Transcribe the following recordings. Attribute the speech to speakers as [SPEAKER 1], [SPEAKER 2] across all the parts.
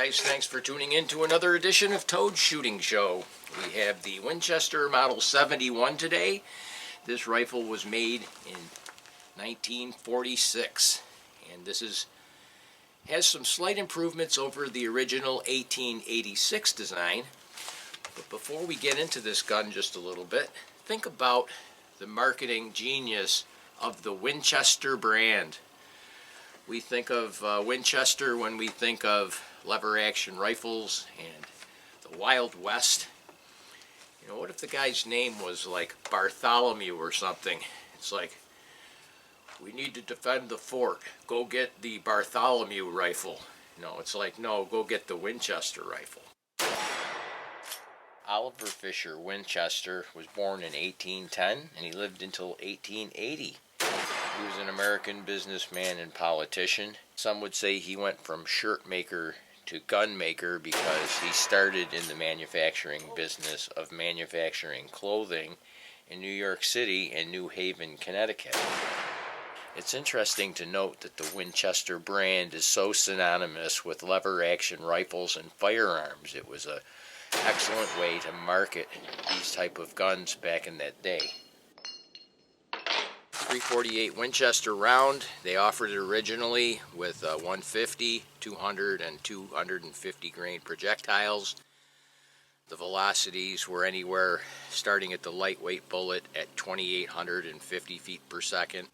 [SPEAKER 1] guys, thanks for tuning in to another edition of Toad's Shooting Show. We have the Winchester Model 71 today. This rifle was made in 1946, and this has some slight improvements over the original 1886 design. But before we get into this gun just a little bit, think about the marketing genius of the Winchester brand. We think of Winchester when we think of lever action rifles and the Wild West. You know, what if the guy's name was like Bartholomew or something? It's like, we need to defend the fort. Go get the Bartholomew rifle. No, it's like, no, go get the Winchester rifle. Oliver Fisher Winchester was born in 1810 and he lived until 1880. He was an American businessman and politician. Some would say he went from shirt maker to gun maker because he started in the manufacturing business of manufacturing clothing in New York City and New Haven, Connecticut. It's interesting to note that the Winchester brand is so synonymous with lever action rifles and firearms. It was an excellent way to market these type of guns back in that day. 348 Winchester round. They offered it originally with 150, 200, and 250 grain projectiles. The velocities were anywhere starting at the lightweight bullet at 2,850 feet per second.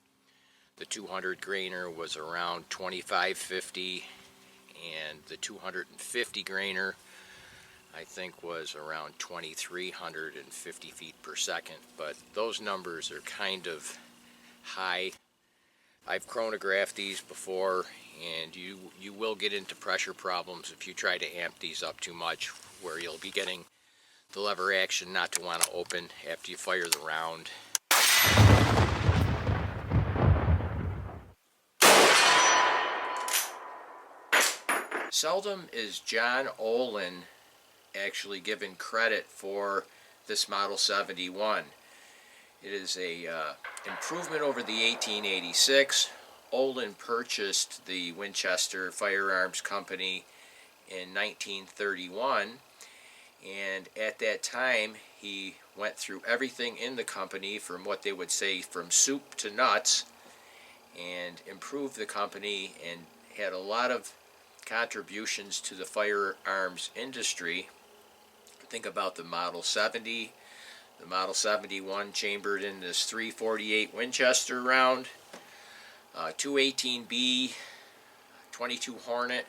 [SPEAKER 1] The 200 grainer was around 2,550, and the 250 grainer I think was around 2,350 feet per second. But those numbers are kind of high. I've chronographed these before, and you will get into pressure problems if you try to amp these up too much, where you'll be getting the lever action not to want to open after you fire the round. Seldom is John Olin actually given credit for this Model 71. It is a improvement over the 1886. Olin purchased the Winchester Firearms Company in 1931, and at that time he went through everything in the company, from what they would say from soup to nuts, and improved the company and had a lot of contributions to the firearms industry. Think about the Model 70, the Model 71 chambered in this 348 Winchester round, 218B, 22 Hornet.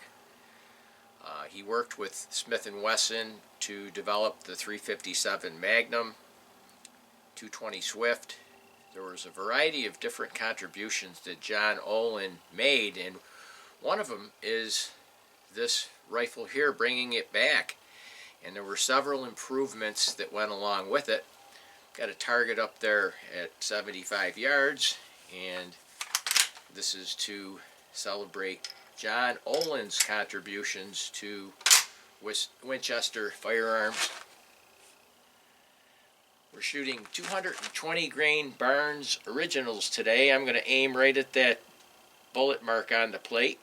[SPEAKER 1] He worked with Smith & Wesson to develop the 357 Magnum, 220 Swift. There was a variety of different contributions that John Olin made, and one of them is this rifle here, bringing it back. And there were several improvements that went along with it. Got a target up there at 75 yards, and this is to celebrate John Olin's contributions to Winchester firearms. We're shooting 220 grain Barnes Originals today. I'm going to aim right at that bullet mark on the plate.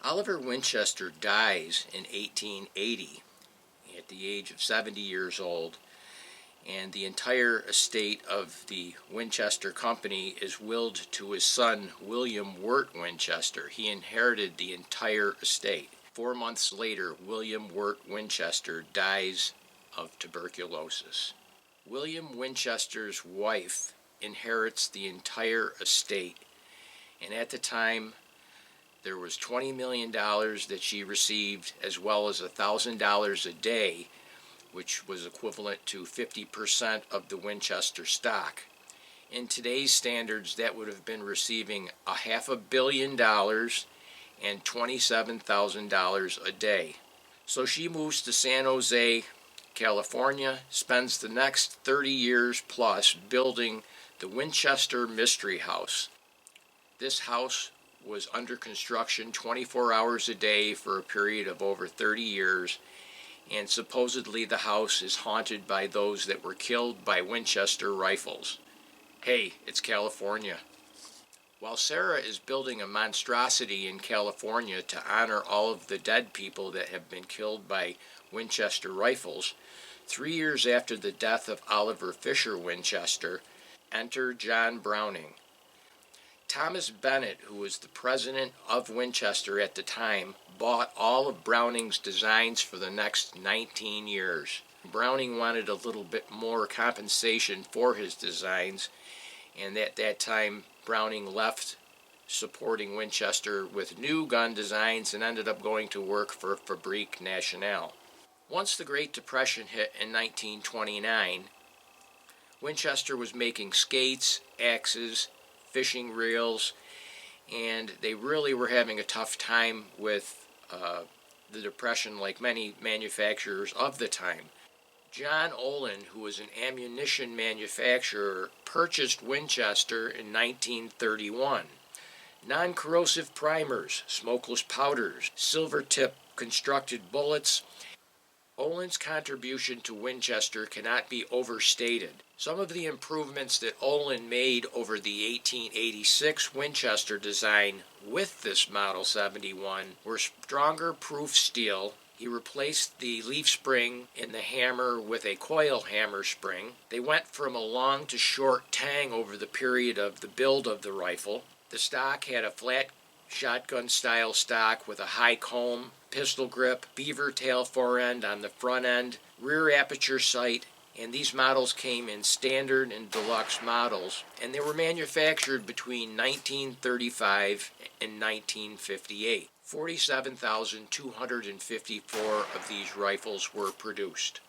[SPEAKER 1] Oliver Winchester dies in 1880 at the age of 70 years old, and the entire estate of the Winchester Company is willed to his son William Wirt Winchester. He inherited the entire estate. 4 months later, William Wirt Winchester dies of tuberculosis. William Winchester's wife inherits the entire estate, and at the time there was $20 million that she received, as well as $1,000 a day, which was equivalent to 50% of the Winchester stock. In today's standards, that would have been receiving $500 million and $27,000 a day. So she moves to San Jose, California, spends the next 30 years plus building the Winchester Mystery House. This house was under construction 24 hours a day for a period of over 30 years, and supposedly the house is haunted by those that were killed by Winchester rifles. Hey, it's California. While Sarah is building a monstrosity in California to honor all of the dead people that have been killed by Winchester rifles, 3 years after the death of Oliver Fisher Winchester, enter John Browning. Thomas Bennett, who was the president of Winchester at the time, bought all of Browning's designs for the next 19 years. Browning wanted a little bit more compensation for his designs, and at that time Browning left supporting Winchester with new gun designs and ended up going to work for Fabrique Nationale. Once the Great Depression hit in 1929, Winchester was making skates, axes, fishing reels, and they really were having a tough time with the Depression, like many manufacturers of the time. John Olin, who was an ammunition manufacturer, purchased Winchester in 1931. Non-corrosive primers, smokeless powders, silver-tip constructed bullets. Olin's contribution to Winchester cannot be overstated. Some of the improvements that Olin made over the 1886 Winchester design with this Model 71 were stronger proof steel. He replaced the leaf spring in the hammer with a coil hammer spring. They went from a long to short tang over the period of the build of the rifle. The stock had a flat shotgun style stock with a high comb, pistol grip, beaver tail forend on the front end, rear aperture sight, and these models came in standard and deluxe models, and they were manufactured between 1935 and 1958. 47,254 of these rifles were produced.